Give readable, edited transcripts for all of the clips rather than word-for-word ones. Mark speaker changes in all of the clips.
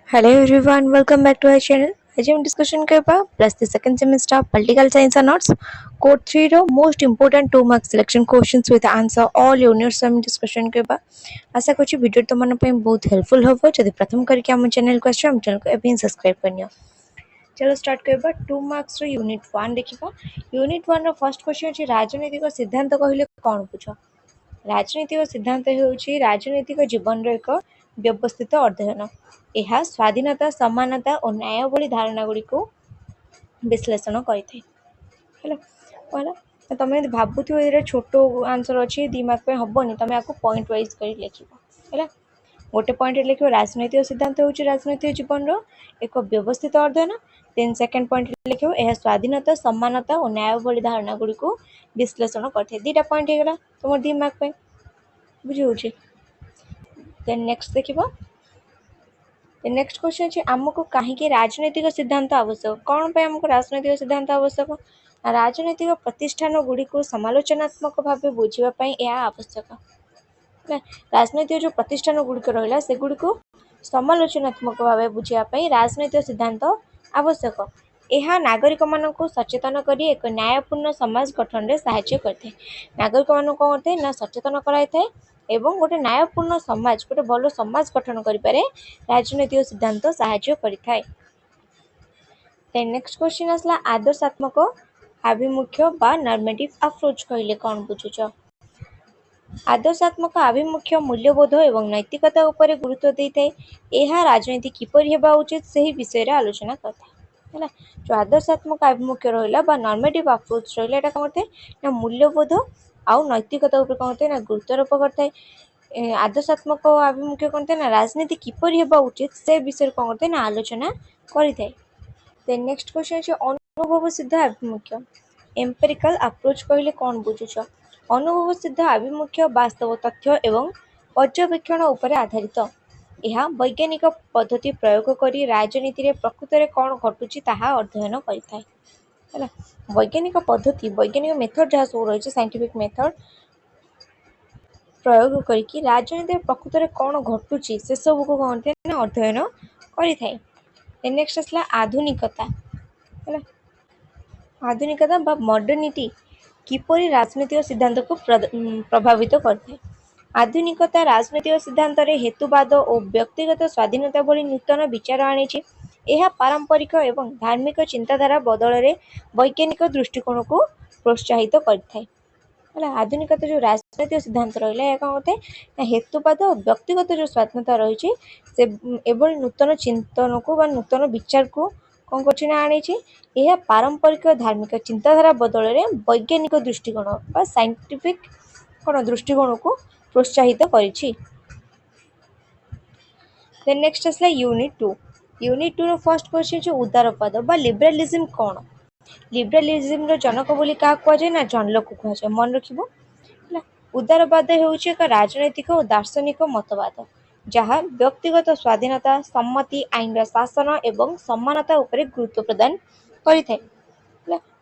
Speaker 1: Hello everyone, welcome back to our channel. आज हम discussion करबा plus the second semester political science and notes code 3 रो most important 2 mark selection questions with answer all units हम discussion करबा। आशा करछि video तो मन पे बहुत हेल्पफुल होबो। जदि प्रथम करके हम चैनल को हम चैनल को अभी सब्सक्राइब करनियो। चलो स्टार्ट करबा 2 मार्क्स रो यूनिट 1 देखिबा। यूनिट 1 रो फर्स्ट क्वेश्चन अछि राजनीतिक सिद्धांत कहिले कोन पूछो। राजनीतिक सिद्धांत हेउछि राजनीतिक जीवन रो एक व्यवस्थित अध्ययन। यह स्वाधीनता समानता और न्याय भली धारणा गुड़ी को विश्लेषण करें। तुम भावुथ छोट आंसर अच्छी 2 मार्क पे हेनी तुम आपको पॉइंट वाइज कर लिख गोटे पॉइंट लिख राजनैतिक सिद्धांत हूँ राजनैतिक जीवन एक व्यवस्थित अध्ययन। देन सेकेंड पॉइंट लिख स्वाधीनता समानता और न्याय भली धारणा गुड़ी को विश्लेषण करते। 2टा पॉइंट होगा तुम 2 मार्क पे बुझे। देन नेक्स्ट देखिबा। नेक्स्ट क्वेश्चन अछि हमको कहीं राजनैतिक सिद्धांत आवश्यक कौन पे हमको राजनैतिक सिद्धांत आवश्यक। राजनैतिक प्रतिष्ठान गुड़ी को समालोचनात्मक भाव बुझा यह आवश्यक। राजनैतिक जो प्रतिष्ठान गुड़िक रहा से गुड़ी को समालोचनात्मक भाव बुझापी राजनैतिक सिद्धांत आवश्यक। यह नागरिक मान सचेतन कर एक न्यायपूर्ण समाज गठन में साहाय्य करते। नागरिक मान कौन करते ना सचेतन कराई एवं गोटे न्यायपूर्ण समाज गोटे भल समाज गठन करें राजनैतिक सिद्धांत साहाय्य करिथाए। नेक्स्ट क्वेश्चन आसला आदर्शात्मक आभिमुख्य बा नॉर्मेटिव अप्रोच कहले कौन बुझुछ। आदर्शात्मक आभिमुख्य मूल्यबोध एवं नैतिकता उपरे गुरुत्व देइथाए। यह राजनीति किपरि हेबा उचित सही विषय रे आलोचना करता है। जो आदर्शात्मक आभिमुख्य रहिला बा नॉर्मेटिव अप्रोच रहिला एटा कहते ना मूल्यबोध आउ नैतिकता उपरे कहते ना गुरुत्वारोप करते। आदर्शात्मक आभिमुख्य कहते ना राजनीति किपरि हेबा उचित से विषय कौन करते ना आलोचना करिथाए। देन नेक्स्ट क्वेश्चन अछि अनुभव सिद्ध आभिमुख्य एम्पिरिकल अप्रोच कहले कौन बुझुछ। अनुभव सिद्ध आभिमुख्य वास्तव तथ्य एवं पर्यवेक्षण उपरे आधारित। यह वैज्ञानिक पद्धति प्रयोग करी राजनीति रे प्रकृत रे कौन घटुची ताहा अध्ययन करिथाए। हैला वैज्ञानिक पद्धति वैज्ञानिक मेथड जहाँ सब रही साइंटिफिक मेथड प्रयोग करके राजनीति प्रकृत में कौन घटुची से सब को कहते हैं अध्ययन करिथाए। नेक्स्ट आसला आधुनिकता। आधुनिकता बा मॉडर्निटी किपरि राजनीतिक सिद्धांत को प्रभावित करते। आधुनिकता राजनीतिक सिद्धांत रे हेतुवाद और व्यक्तिगत स्वाधीनता भली नूतन विचार आनिछि। यह पारंपरिक एवं धार्मिक चिंताधारा बदल रे वैज्ञानिक दृष्टिकोण को प्रोत्साहित करथाए। आधुनिकता जो राजनैतिक सिद्धांत रहा कौन होते हेतुवाद और व्यक्तिगत जो स्वाधीनता रही से एवं नूतन चिंतन को नूतन विचार को कौन कर आनी। यह पारंपरिक धार्मिक चिंताधारा बदल रे वैज्ञानिक दृष्टिकोण साइंटिफिक कौन दृष्टिकोण को प्रोत्साहित करिछि। नेक्स्ट आसला unit 2। Unit 2 row first question जो उदारवाद बा लिबरलिज्म कौन। लिबरलिज्म रो जनक बोली क्या कहुए ना जन लोक कहुए मन रखिबो। उदारवाद हेउछि एक राजनैतिक और दार्शनिक मतवाद जहाँ व्यक्तिगत स्वाधीनता सम्मति आईन शासन एवं समानता उपरे गुरुत्व प्रदान करिथाए।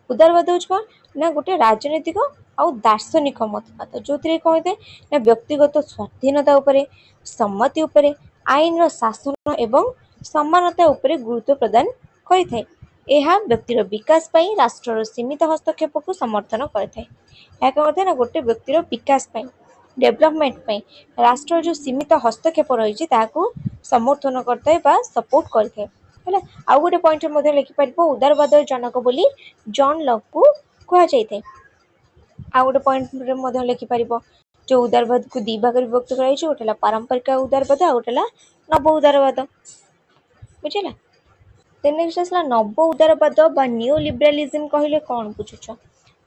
Speaker 1: उदारवाद होछि कोन ना गोटे राजनैतिक और दार्शनिक मतवाद जो कौन होते ना व्यक्तिगत स्वाधीनता उपरे सम्मति उपरे आईन शासन एवं समानता उपरे गुरुत्व प्रदान करिथाए। यह व्यक्तिर विकास पाई राष्ट्र सीमित हस्तक्षेप को समर्थन करता है। कहते ना गोटे व्यक्तिर विकास डेवलपमेंट राष्ट्र जो सीमित हस्तक्षेप रही समर्थन करता है सपोर्ट करता है। आउ गोटे पॉइंट लिखिपर उदारवाद जनक बोली जॉन लॉक को कहुए। आउ गोटे पॉइंट लिखिपर जो उदारवाद को 2 भाग विभक्त कर गोटे पारंपरिक उदारवाद आ गोटे नव उदारवाद बुझेगा। नेक्स्ट आसला नव उदारवाद बा न्यू लिबरलिज्म कहले कौन बुझुछ।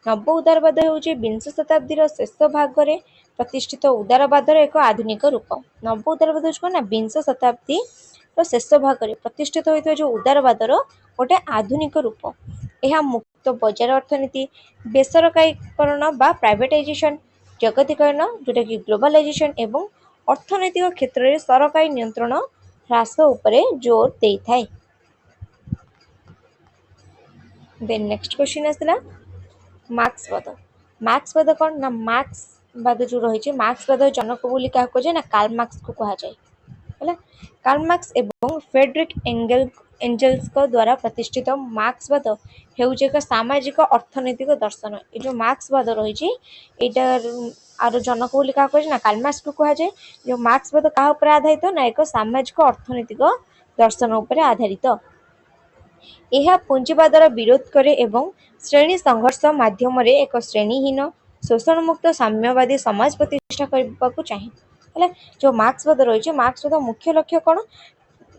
Speaker 1: नव उदारवाद हेउछि 20 शताब्दीर शेष भाग में प्रतिष्ठित उदारवादर एक आधुनिक रूप। नव उदारवाद होछि ना 20 शताब्दी शेष भाग में प्रतिष्ठित होता जो उदारवादर गोटे आधुनिक रूप। यह मुक्त बजार अर्थनीति बेसरकारीकरण बा प्राइवेटाइजेशन जगतीकरण जोटा कि ग्लोबलाइजेशन एवं अर्थनैतिक क्षेत्र में सरकारी नियंत्रण ह्रास उपरे जोर देइथाए। देन नेक्स्ट क्वेश्चन आसला मार्क्सवाद। मार्क्सवाद कौन ना मार्क्सवाद जो रही मार्क्सवाद जनक बोली क्या कहुए ना कार्ल मार्क्स को कहुए। ହେଲା। कार्ल मार्क्स एवं फ्रेडरिक एंजेल्स द्वारा प्रतिष्ठित मार्क्सवाद ହେଉଛି ଏକ ସାମାଜିକ ଅର୍ଥନୈତିକ ଦର୍ଶନ। ଏ ଯୋଉ ମାର୍କ୍ସବାଦ ରହିଛି ଏଇଟା ଆର ଜନକ ବୋଲି କାହା କୁହାଯାଏ ନା କାର୍ଲ ମାର୍କ୍ସକୁ କୁହାଯାଏ। ଯୋଉ ମାର୍କ୍ସବାଦ କାହା ଉପରେ ଆଧାରିତ ନା ଏକ ସାମାଜିକ ଅର୍ଥନୈତିକ ଦର୍ଶନ ଉପରେ ଆଧାରିତ। ଏହା ପୁଞ୍ଜିବାଦର ବିରୋଧ କରେ ଏବଂ ଶ୍ରେଣୀ ସଂଘର୍ଷ ମାଧ୍ୟମରେ ଏକ ଶ୍ରେଣୀହୀନ ଶୋଷଣମୁକ୍ତ ସାମ୍ୟବାଦୀ ସମାଜ ପ୍ରତିଷ୍ଠା କରିବାକୁ ଚାହେଁ। ହେଲା, ଯୋଉ ମାର୍କ୍ସବାଦ ରହିଛି ମାର୍କ୍ସବାଦ ମୁଖ୍ୟ ଲକ୍ଷ୍ୟ କଣ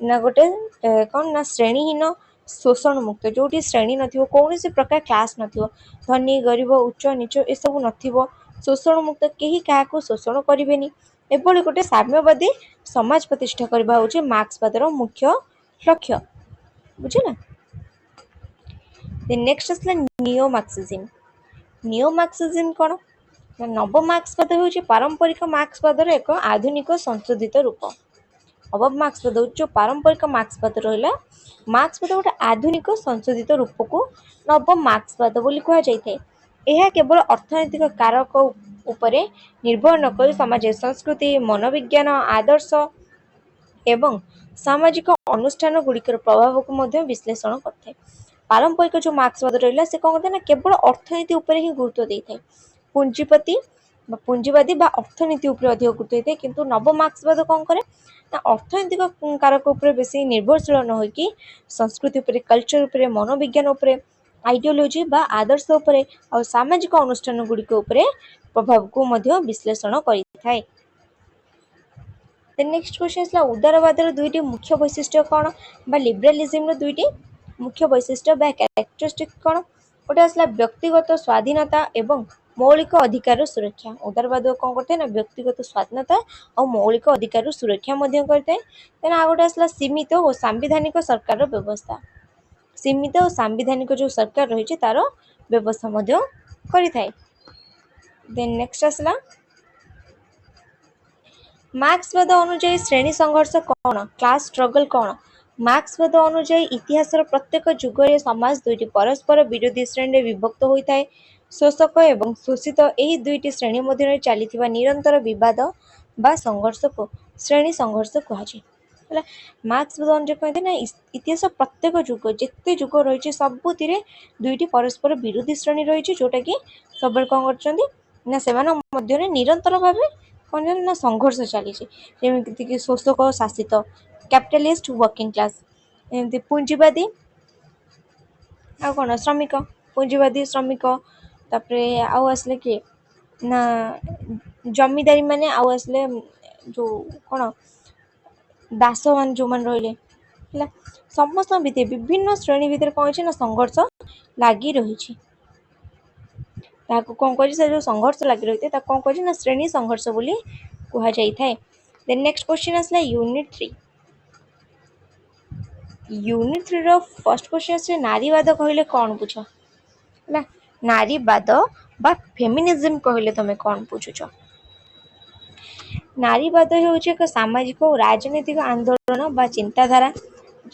Speaker 1: ନା ଗୋଟେ କଣ ନା ଶ୍ରେଣୀହୀନ ଶୋଷଣ ମୁକ୍ତ, ଯୋଉଠି ଶ୍ରେଣୀ ନଥିବ, କୌଣସି ପ୍ରକାର କ୍ଲାସ ନଥିବ, ଧନୀ ଗରିବ ଉଚ୍ଚ ନିଚ ଏସବୁ ନଥିବ, ଶୋଷଣ ମୁକ୍ତ, କେହି କାହାକୁ ଶୋଷଣ କରିବେନି, ଏଭଳି ଗୋଟେ ସାମ୍ୟବାଦୀ ସମାଜ ପ୍ରତିଷ୍ଠା କରିବା ହେଉଛି ମାର୍କ୍ସବାଦର ମୁଖ୍ୟ ଲକ୍ଷ୍ୟ। ବୁଝିଲା। ନେକ୍ସଟ ଆସିଲା ନିଓ ମାର୍କ୍ସିଜିମ୍। ନିଓ ମାର୍କ୍ସିଜିମ୍ କଣ ନା ନବ ମାର୍କ୍ସବାଦ ହେଉଛି ପାରମ୍ପରିକ ମାର୍କ୍ସବାଦର ଏକ ଆଧୁନିକ ସଂଶୋଧିତ ରୂପ। ନବ ମାର୍କ୍ସବାଦ ହେଉଛି ଯୋଉ ପାରମ୍ପରିକ ମାର୍କ୍ସବାଦ ରହିଲା, ମାର୍କ୍ସବାଦ ଗୋଟେ ଆଧୁନିକ ସଂଶୋଧିତ ରୂପକୁ ନବ ମାର୍କ୍ସବାଦ ବୋଲି କୁହାଯାଇଥାଏ। ଏହା କେବଳ ଅର୍ଥନୈତିକ କାରକ ଉପରେ ନିର୍ଭର ନ କରି ସମାଜରେ ସଂସ୍କୃତି, ମନୋବିଜ୍ଞାନ, ଆଦର୍ଶ ଏବଂ ସାମାଜିକ ଅନୁଷ୍ଠାନ ଗୁଡ଼ିକର ପ୍ରଭାବକୁ ମଧ୍ୟ ବିଶ୍ଳେଷଣ କରିଥାଏ। ପାରମ୍ପରିକ ଯୋଉ ମାର୍କ୍ସବାଦ ରହିଲା ସେ କଣ କରିଥାଏ ନା କେବଳ ଅର୍ଥନୀତି ଉପରେ ହିଁ ଗୁରୁତ୍ୱ ଦେଇଥାଏ। ପୁଞ୍ଜିବାଦୀ ବା ଅର୍ଥନୀତି ଉପରେ ଅଧିକ ଗୁରୁତ୍ୱ ଦେଇଥାଏ। କିନ୍ତୁ ନବ ମାର୍କ୍ସବାଦ କଣ କରେ ନା ଅର୍ଥନୈତିକ କାରକ ଉପରେ ବେଶୀ ନିର୍ଭରଶୀଳ ନ ହୋଇକି ସଂସ୍କୃତି ଉପରେ, କଲଚର ଉପରେ, ମନୋବିଜ୍ଞାନ ଉପରେ, ଆଇଡିଓଲୋଜି ବା ଆଦର୍ଶ ଉପରେ ଆଉ ସାମାଜିକ ଅନୁଷ୍ଠାନ ଗୁଡ଼ିକ ଉପରେ ପ୍ରଭାବକୁ ମଧ୍ୟ ବିଶ୍ଳେଷଣ କରିଥାଏ। ନେକ୍ସଟ କ୍ୱେଶ୍ଚନ ଆସିଲା ଉଦାରବାଦର ଦୁଇଟି ମୁଖ୍ୟ ବୈଶିଷ୍ଟ୍ୟ କଣ ବା ଲିବରାଲିଜିମର ଦୁଇଟି ମୁଖ୍ୟ ବୈଶିଷ୍ଟ୍ୟ ବା କ୍ୟାରେକ୍ଟରିଷ୍ଟିକ କଣ? ଗୋଟେ ଆସିଲା ବ୍ୟକ୍ତିଗତ ସ୍ୱାଧୀନତା ଏବଂ ମୌଳିକ ଅଧିକାରର ସୁରକ୍ଷା। ଉଦାରବାଦ କଣ କରିଥାଏ ନା ବ୍ୟକ୍ତିଗତ ସ୍ୱାଧୀନତା ଆଉ ମୌଳିକ ଅଧିକାରର ସୁରକ୍ଷା ମଧ୍ୟ କରିଥାଏ। ଦେନ୍ ଆଉ ଗୋଟେ ଆସିଲା ସୀମିତ ଓ ସାମ୍ବିଧାନିକ ସରକାରର ବ୍ୟବସ୍ଥା। ସୀମିତ ଓ ସାମ୍ବିଧାନିକ ଯୋଉ ସରକାର ରହିଛି ତାର ବ୍ୟବସ୍ଥା ମଧ୍ୟ କରିଥାଏ। ଦେନ୍ ନେକ୍ସଟ ଆସିଲା ମାର୍କ୍ସବାଦ ଅନୁଯାୟୀ ଶ୍ରେଣୀ ସଂଘର୍ଷ କଣ, କ୍ଲାସ ଷ୍ଟ୍ରଗଲ କଣ? ମାର୍କ୍ସବାଦ ଅନୁଯାୟୀ ଇତିହାସର ପ୍ରତ୍ୟେକ ଯୁଗରେ ସମାଜ ଦୁଇଟି ପରସ୍ପର ବିରୋଧୀ ଶ୍ରେଣୀରେ ବିଭକ୍ତ ହୋଇଥାଏ। ଶୋଷକ ଏବଂ ଶୋଷିତ ଏହି ଦୁଇଟି ଶ୍ରେଣୀ ମଧ୍ୟରେ ଚାଲିଥିବା ନିରନ୍ତର ବିବାଦ ବା ସଂଘର୍ଷକୁ ଶ୍ରେଣୀ ସଂଘର୍ଷ କୁହାଯାଏ। ହେଲା, ମାର୍କ୍ସବାଦ ଅନୁଯାୟୀ କହିଥାଏ ନା ଇତିହାସ ପ୍ରତ୍ୟେକ ଯୁଗ ଯେତେ ଯୁଗ ରହିଛି ସବୁଥିରେ ଦୁଇଟି ପରସ୍ପର ବିରୋଧୀ ଶ୍ରେଣୀ ରହିଛି, ଯୋଉଟା କି ସବୁବେଳେ କଣ କରୁଛନ୍ତି ନା ସେମାନଙ୍କ ମଧ୍ୟରେ ନିରନ୍ତର ଭାବେ କଣ ନା ସଂଘର୍ଷ ଚାଲିଛି। ଯେମିତିକି ଶୋଷକ ଶାସିତ, କ୍ୟାପିଟାଲିଷ୍ଟ ୱାର୍କିଂ କ୍ଲାସ, ଏମିତି ପୁଞ୍ଜିବାଦୀ ଆଉ କଣ ଶ୍ରମିକ, ପୁଞ୍ଜିବାଦୀ ଶ୍ରମିକ, ତାପରେ ଆଉ ଆସିଲେ କିଏ ନା ଜମିଦାରୀ ମାନେ, ଆଉ ଆସିଲେ ଯୋଉ କଣ ଦାସ ମାନେ ଯୋଉମାନେ ରହିଲେ। ହେଲା, ସମସ୍ତଙ୍କ ଭିତରେ ବିଭିନ୍ନ ଶ୍ରେଣୀ ଭିତରେ କଣ ହେଇଛି ନା ସଂଘର୍ଷ ଲାଗି ରହିଛି। ତାହାକୁ କଣ କରିଛି ସେ ଯୋଉ ସଂଘର୍ଷ ଲାଗି ରହିଥାଏ ତାକୁ କଣ କରିଛି ନା ଶ୍ରେଣୀ ସଂଘର୍ଷ ବୋଲି କୁହାଯାଇଥାଏ। ଦେନ୍ ନେକ୍ସଟ କ୍ୱେଶ୍ଚନ ଆସିଲା ୟୁନିଟ୍ 3। ୟୁନିଟ୍ 3 ର ଫର୍ଷ୍ଟ କ୍ୱେଶ୍ଚନ ଆସିଲା ନାରୀବାଦ କହିଲେ କଣ ବୁଝ? ହେଲା, ନାରୀବାଦ ବା ଫେମିନିଜିମ୍ କହିଲେ ତମେ କଣ ବୁଝୁଛ? ନାରୀବାଦ ହେଉଛି ଏକ ସାମାଜିକ ଓ ରାଜନୈତିକ ଆନ୍ଦୋଳନ ବା ଚିନ୍ତାଧାରା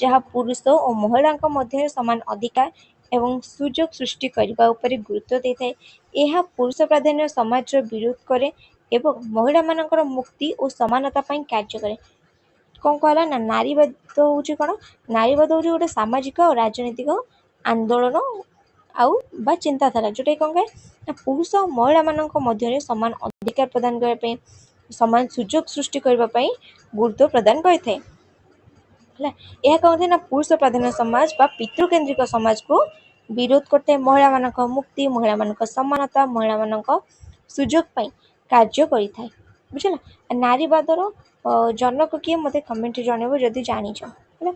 Speaker 1: ଯାହା ପୁରୁଷ ଓ ମହିଳାଙ୍କ ମଧ୍ୟରେ ସମାନ ଅଧିକାର ଏବଂ ସୁଯୋଗ ସୃଷ୍ଟି କରିବା ଉପରେ ଗୁରୁତ୍ୱ ଦେଇଥାଏ। ଏହା ପୁରୁଷ ପ୍ରାଧାନ୍ୟ ସମାଜର ବିରୋଧ କରେ ଏବଂ ମହିଳାମାନଙ୍କର ମୁକ୍ତି ଓ ସମାନତା ପାଇଁ କାର୍ଯ୍ୟ କରେ। କଣ କହିଲା ନା ନାରୀବାଦ ହେଉଛି କଣ? ନାରୀବାଦ ହେଉଛି ଗୋଟେ ସାମାଜିକ ଓ ରାଜନୈତିକ ଆନ୍ଦୋଳନ ଆଉ ବା ଚିନ୍ତାଧାରା ଯୋଉଟା କି କଣ କରେ ନା ପୁରୁଷ ଓ ମହିଳାମାନଙ୍କ ମଧ୍ୟରେ ସମାନ ଅଧିକାର ପ୍ରଦାନ କରିବା ପାଇଁ, ସମାନ ସୁଯୋଗ ସୃଷ୍ଟି କରିବା ପାଇଁ ଗୁରୁତ୍ୱ ପ୍ରଦାନ କରିଥାଏ। ହେଲା, ଏହା କଣ ଥାଏ ନା ପୁରୁଷ ପ୍ରାଧାନ୍ୟ ସମାଜ ବା ପିତୃକେନ୍ଦ୍ରିକ ସମାଜକୁ ବିରୋଧ କରିଥାଏ। ମହିଳାମାନଙ୍କ ମୁକ୍ତି, ମହିଳାମାନଙ୍କ ସମାନତା, ମହିଳାମାନଙ୍କ ସୁଯୋଗ ପାଇଁ କାର୍ଯ୍ୟ କରିଥାଏ। ବୁଝିଲା, ନାରୀବାଦର ଜନକ କିଏ ମୋତେ କମେଣ୍ଟରେ ଜଣେଇବ ଯଦି ଜାଣିଛ। ହେଲା,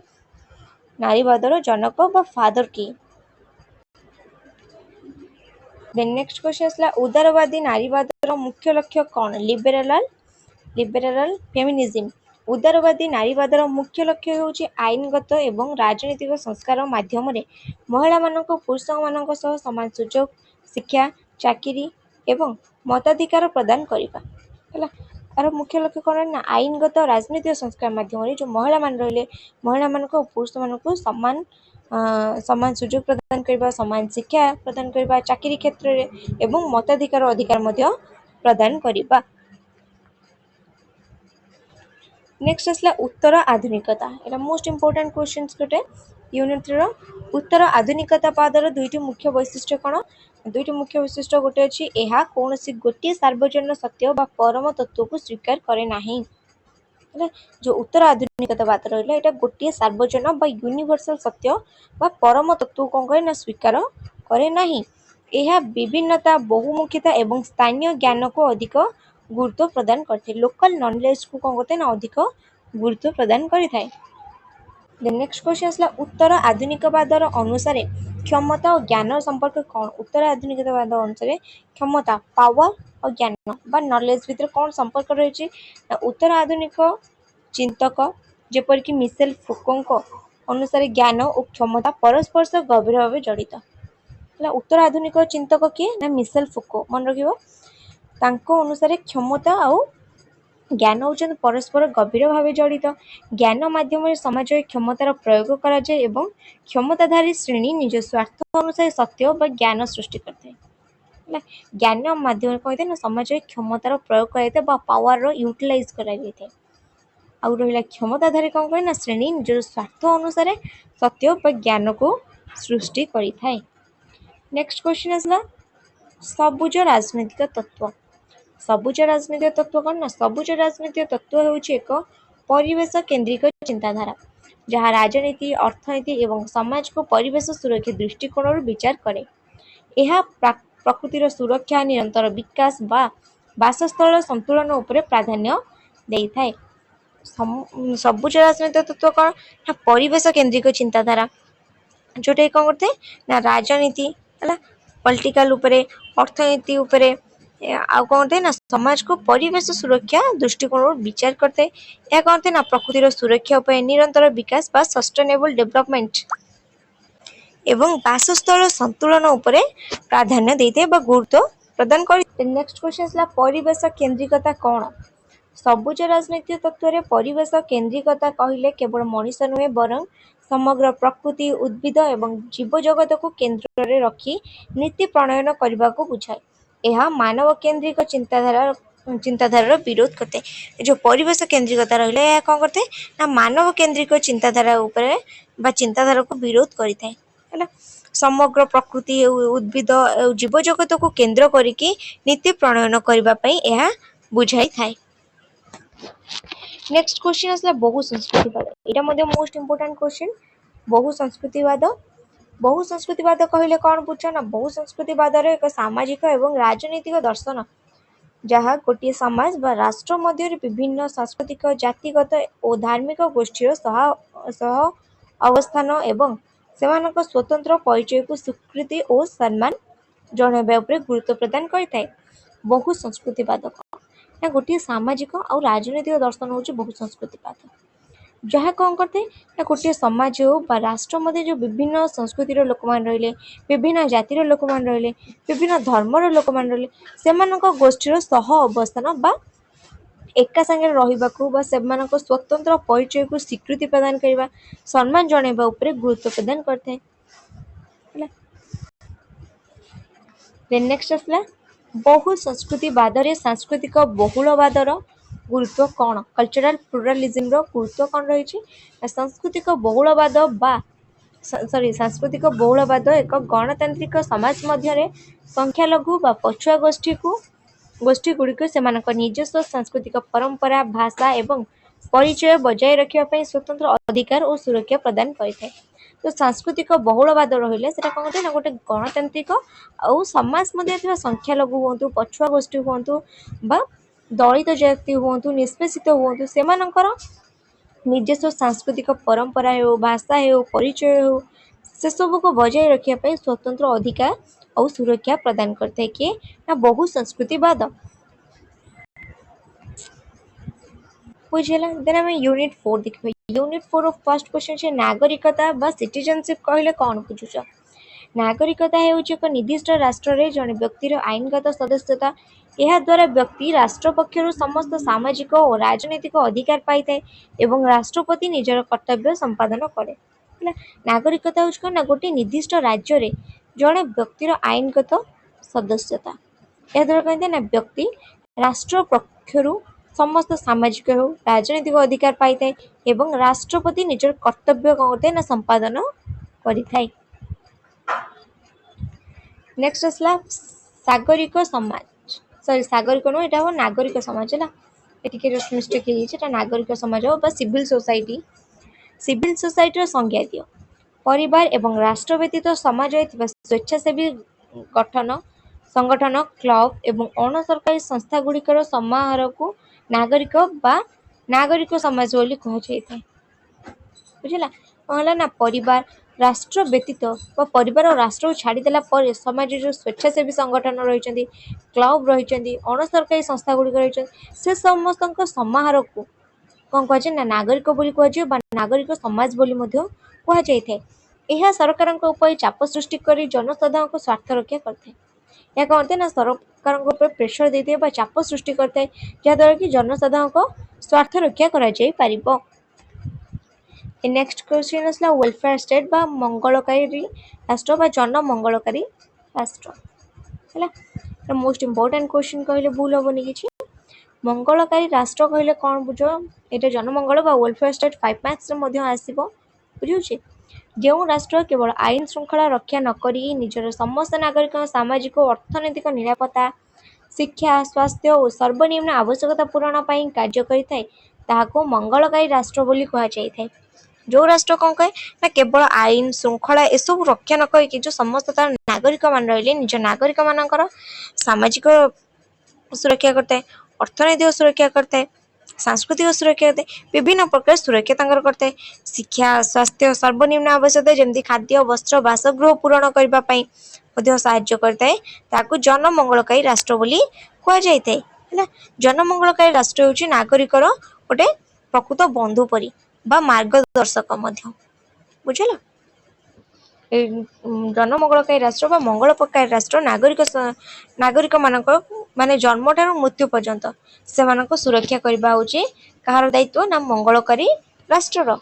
Speaker 1: ନାରୀବାଦର ଜନକ ବା ଫାଦର କିଏ? ଦେନ୍ ନେକ୍ସଟ କ୍ୱେଶ୍ଚନ ଆସିଲା ଉଦାରବାଦୀ ନାରୀବାଦର ମୁଖ୍ୟ ଲକ୍ଷ୍ୟ କଣ? Liberal feminism. ଉଦାରବାଦୀ ନାରୀବାଦର ମୁଖ୍ୟ ଲକ୍ଷ୍ୟ ହେଉଛି ଆଇନଗତ ଏବଂ ରାଜନୈତିକ ସଂସ୍କାର ମାଧ୍ୟମରେ ମହିଳାମାନଙ୍କୁ ପୁରୁଷମାନଙ୍କ ସହ ସମାନ ସୁଯୋଗ, ଶିକ୍ଷା, ଚାକିରି ଏବଂ ମତାଧିକାର ପ୍ରଦାନ କରିବା। ହେଲା, ତାର ମୁଖ୍ୟ ଲକ୍ଷ୍ୟ କଣ ନା ଆଇନଗତ ରାଜନୈତିକ ସଂସ୍କାର ମାଧ୍ୟମରେ ଯୋଉ ମହିଳାମାନେ ରହିଲେ ମହିଳାମାନଙ୍କୁ ଓ ପୁରୁଷମାନଙ୍କୁ ସମାନ ସୁଯୋଗ ପ୍ରଦାନ କରିବା, ସମାନ ଶିକ୍ଷା ପ୍ରଦାନ କରିବା, ଚାକିରି କ୍ଷେତ୍ରରେ ଏବଂ ମତାଧିକାର ଅଧିକାର ମଧ୍ୟ ପ୍ରଦାନ କରିବା। नेक्स्ट आसला उत्तर आधुनिकता एटा मोस्ट इंपोर्टेंट क्वेश्चंस गोटे यूनिट 3 उत्तर आधुनिकता पादर दुईटी मुख्य वैशिष्ट्य कौन दुईटी मुख्य वैशिष्ट्य गोटे अच्छी यह कौन सी गोटे सार्वजन सत्य बा परम तत्व को स्वीकार करे नाही जो उत्तर आधुनिकतावाद रहा है गोटे सार्वजन बा यूनिवर्सल सत्य बा परम तत्व कौन करे ना स्वीकार करे नाही यह विभिन्नता बहुमुखिता एवं स्थानीय ज्ञान को अधिक गुरुत्व प्रदान करते लोकल नॉलेज को कौन करते ना अधिक गुरुत्व प्रदान करिथाए नेक्स्ट क्वेश्चन आसला उत्तर आधुनिकवादर अनुसार क्षमता और ज्ञान संपर्क कौन उत्तर आधुनिकतावाद अनुसार क्षमता पावर और ज्ञान बा नॉलेज भितर कौन संपर्क रही उत्तर आधुनिक चिंतक जेपरिक मिसेल फुको अनुसार ज्ञान और क्षमता परस्पर सह गभीर भाव जड़ित उत्तर आधुनिक चिंतक किए ना मिसेल फुको मन रखिबो अनुसार क्षमता और ज्ञान होउछन परस्पर गभीर भाव जड़ित ज्ञान माध्यम समाज क्षमतार प्रयोग करा जाए एवं क्षमताधारी श्रेणी निज स्वार्थ अनुसार सत्य बा ज्ञान सृष्टि करते ज्ञान माध्यम कहते ना समाज क्षमतार प्रयोग कराइए बा पावर यूटिलाइज कराइए आउ रहा क्षमताधारी कौन कहे ना श्रेणी निज स्वार्थ अनुसार सत्य बा ज्ञान को सृष्टि करिथाए नेक्स्ट क्वेश्चन आसला सबुज राजनैतिक तत्व सबुज राजनैतिक तत्व कौन ना सबुज राजनैतिक तत्व होउछि एक परिवेश केंद्रिक चिंताधारा जहाँ राजनीति अर्थनीति एवं समाज को परिवेश सुरक्षा दृष्टिकोण विचार करे यह प्रकृतिर सुरक्षा निरंतर विकास बा बासस्थल संतुलन उपरे प्राधान्य देइथाए सबुज राजनैतिक तत्व कौन ना परिवेश केंद्रिक चिंताधारा जोटा कौन करते ना राजनीति है पॉलिटिकल उपरे अर्थनीति उपरे आउ कौन करते ना समाज को परिवेश सुरक्षा दृष्टिकोण विचार करते यह कौन करते ना प्रकृतिर सुरक्षा उपाय निरंतर विकास बा सस्टेनेबल डेवलपमेंट एवं बासस्थल संतुलन उपरे प्राधान्य देते बा गुरुत्व प्रदान कर नेक्स्ट क्वेश्चन है परिवेश केंद्रिकता कौन सबुज राजनीतिक तत्व परिवेश केंद्रिकता कहले केवल मनुष्य नुहे बरं समग्र प्रकृति उद्भिद एवं जीव जगत को केन्द्र में रखी नीति प्रणयन करने को बुझाए यह मानव केंद्रिक चिंताधारा विरोध करते जो परिवेश केंद्रिकता रहा कौन करते ना मानव केंद्रिक चिंताधारा उपरे बा चिंताधारा को विरोध करता है समग्र प्रकृति उद्भिद जीव जगत को केन्द्र करिकी नीति प्रणयन करने यह बुझाई थाए नेक्स्ट क्वेश्चन आसला बहु संस्कृतिवाद एटा मध्ये मोस्ट इंपोर्टेंट क्वेश्चन बहु संस्कृतिवाद कहले कौन बुझ ना बहु संस्कृतिवाद एक सामाजिक एवं राजनीतिक दर्शन जहाँ गोटे समाज बा राष्ट्र मध्य विभिन्न सांस्कृतिक जातिगत और धार्मिक गोष्ठीर सह अवस्थान एवं सेमानक स्वतंत्र परिचय को स्वीकृति और सम्मान जणाइबा उपरे गुरुत्व प्रदान करता बहु संस्कृतिवाद ना गोटे सामाजिक और राजनीतिक दर्शन हूँ बहु संस्कृतिवाद जहाँ कौन करते ना गोटे समाज हो बा राष्ट्र मध्य जो विभिन्न संस्कृतिर लोक मान रहिले विभिन्न जातिर लोक मान रहिले विभिन्न धर्मर लोक मान रहिले सेमानक गोष्ठीर सह अवस्थान बा एका संगे रहिबाकू बा सेमानक स्वतंत्र परिचय को स्वीकृति प्रदान करबा सम्मान जणाइबा उपरे गुरुत्व प्रदान करते नेक्स्ट आसला बहु संस्कृतिवाद रे सांस्कृतिक बहुलवादर गुरुत्व कौन कल्चरल प्लुरालिज्म रो गुरुत्व कौन रही सांस्कृतिक बहुलवाद बा सांस्कृतिक बहुलवाद एक गणतांत्रिक समाज मध्य संख्यालघु बा पछुआ गोष्ठी गुड़िक से निजस्व सांस्कृतिक परंपरा भाषा एवं परिचय बजाय रखा स्वतंत्र अधिकार और सुरक्षा प्रदान करते तो सांस्कृतिक बहुलवाद रहिले सेटा कौन करते ना गोटे गणतांत्रिक और समाज मध्य संख्यालघु हूँ पछुआ गोष्ठी हूँ बा दलित जाति हूँ निष्पेषित हूँ से निजस्व सांस्कृतिक परंपरा हो भाषा हो परिचय हो से सब को बजाय रखापी स्वतंत्र अधिकार और सुरक्षा प्रदान करते किए ना बहु संस्कृतिवाद बुझेला देन आम यूनिट 4 देखिए यूनिट 4 ऑफ फर्स्ट क्वेश्चन है नागरिकता बा सिटीजनशिप कहले कौन बुझुछ नागरिकता हेउछ एक निर्दिष्ट राष्ट्र रे जने व्यक्तिर आईनगत सदस्यता यह द्वारा व्यक्ति राष्ट्र पक्षर समस्त सामाजिक और राजनीतिक अधिकार पाई थाए एवं राष्ट्रपति निजर कर्तव्य संपादन करे नागरिकता होछ ना गोटे निर्दिष्ट राज्य रे जने व्यक्तिर आईनगत सदस्यता यह द्वारा कहते ना व्यक्ति राष्ट्र पक्षर समस्त सामाजिक हो राजनैतिक अधिकार पाई थाए एवं राष्ट्रपति निजर कर्तव्य कौन करते ना संपादन करि थाए। नेक्स्ट आसला सागरिक समाज सॉरी सागरिक नो एटा हो नागरिक समाज है ये जस्ट मिस्टेक हो नागरिक समाज हो सिविल सोसाइटी संज्ञा दियो परिवार एवं राष्ट्र व्यतीत समाज स्वेच्छासेवी गठन संगठन क्लब एवं अण सरकारी संस्था गुड़िकर समाहार को नागरिक बा नागरिक समाज बोली कहुए बुझला कहला ना परिवार राष्ट्र व्यतीत परिवार और राष्ट्र को छाड़देला समाज जो स्वेच्छासेवी संगठन रही क्लब रही अण सरकारी संस्था गुड़िक रही से समस्त समाहार को कौन कहुए ना नागरिक बोली कहुए नागरिक समाज बोली कहुए यह सरकार चाप सृष्टि कर जनसाधारण को स्वार्थ रक्षा करते या कहते ना सरकार प्रेसर देते चाप सृष्टि करता है जहाद्वारा कि जनसाधारण को स्वार्थ रक्षा कर नेक्स्ट क्वेश्चन आसला वेलफेयर स्टेट बा मंगलकारी राष्ट्र बा जन मंगलकारी राष्ट्र है मोस्ट इम्पोर्टेंट क्वेश्चन कहले भूल हेनी कि मंगलकारी राष्ट्र कहले कौन बुझ ये जनमंगल बा वेलफेयर स्टेट 5 मार्क्स आसो बुझे जो राष्ट्र केवल आईन श्रृंखला रक्षा नक निजर समस्त नागरिक सामाजिक और अर्थनैतिक निरापत्ता शिक्षा स्वास्थ्य और सर्वनिम्न आवश्यकता पूरण पर कार्य करें मंगलकारी राष्ट्र बोली कहुए जो राष्ट्र कौन कहे ना केवल आईन श्रृंखला एसबू रक्षा न करी जो समस्त तार नागरिक मान रही निज नागरिक मान सामाजिक सुरक्षा करता है अर्थनैतिक सुरक्षा करता है सांस्कृतिक सुरक्षा करते विभिन्न प्रकार सुरक्षा करते शिक्षा स्वास्थ्य सर्वनिम्न आवश्यकता जमी खाद्य वस्त्र बासगृह पूरण करने साहाय्य करता है जनमंगलकारी राष्ट्र बोली कहुए जनमंगलकारी राष्ट्र हूँ नागरिक गोटे प्रकृत बंधु परी बा मार्गदर्शक बुझल जनमंगलकारी राष्ट्र बा मंगलकारी राष्ट्र नागरिक मान माने जन्म ठारू मृत्यु पर्यंत से मानको सुरक्षा करबा होची कहार दायित्व ना मंगलकारी राष्ट्र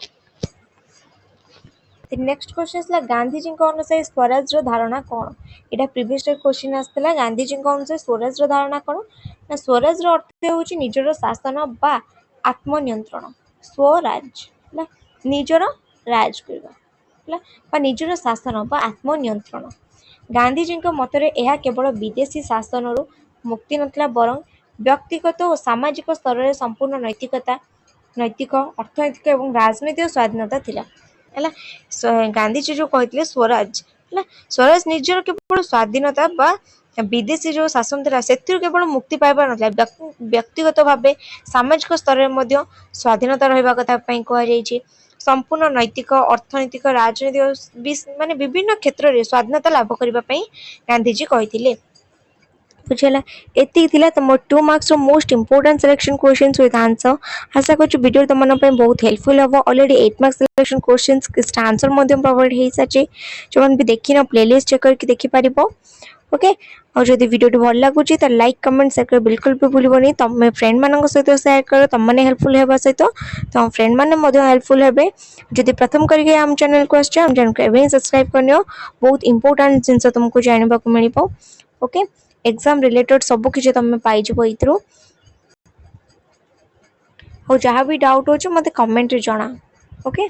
Speaker 1: नेक्स्ट क्वेश्चन गांधीजी अनुसार स्वराज धारणा कौन यहाँ प्रीवियस क्वेश्चन आसला गांधीजी अनुसार स्वराज धारणा कौन ना स्वराज अर्थ हूँ निजर शासन बा आत्मनियंत्रण स्वराज निजर राज करवा निजर शासन बा आत्मनियंत्रण गांधीजी मतरे यह केवल विदेशी शासन मुक्ति नथिला बरं व्यक्तिगत और सामाजिक स्तर में संपूर्ण नैतिक अर्थनैतिक और राजनैतिक स्वाधीनता थिला गांधीजी जो कहते स्वराज स्वराज निजर केवल स्वाधीनता बा विदेशी जो शासन था से केवल मुक्ति पाइबार ना व्यक्तिगत भाव सामाजिक स्तर में स्वाधीनता रहा कथा कहुई संपूर्ण नैतिक अर्थनैतिक राजनैतिक माने विभिन्न क्षेत्र में स्वाधीनता लाभ करने गांधीजी कहते बुझेगा एति तुम 2 marks most important selection questions with answer आशा कर वीडियो तुम बहुत हेल्पफुल हम ऑलरेडी 8 मार्क्स सिलेक्शन क्वेश्चंस इसका आंसर प्रोवाइड हो सारी जो भी देखी ना प्लेलिस्ट चेक करके देखिपार ओके और जब वीडियो भल लगुच तो लाइक कमेंट शेयर कर बिल्कुल भी भूलनी तुम फ्रेंड मान सहित शेयर कर तुम मैंने हेल्पफुल होगा सहित तुम फ्रेंड मैंने हेल्पफुल हे जब प्रथम करके आम चैनल को आम चैनल को सब्सक्राइब करनी बहुत इंपोर्टेंट जिन तुमको जानवा मिल ओके एग्जाम रिलेटेड सब किसी तुम पाइज और जहाँ भी डाउट हो मत कमेंट जना ओके।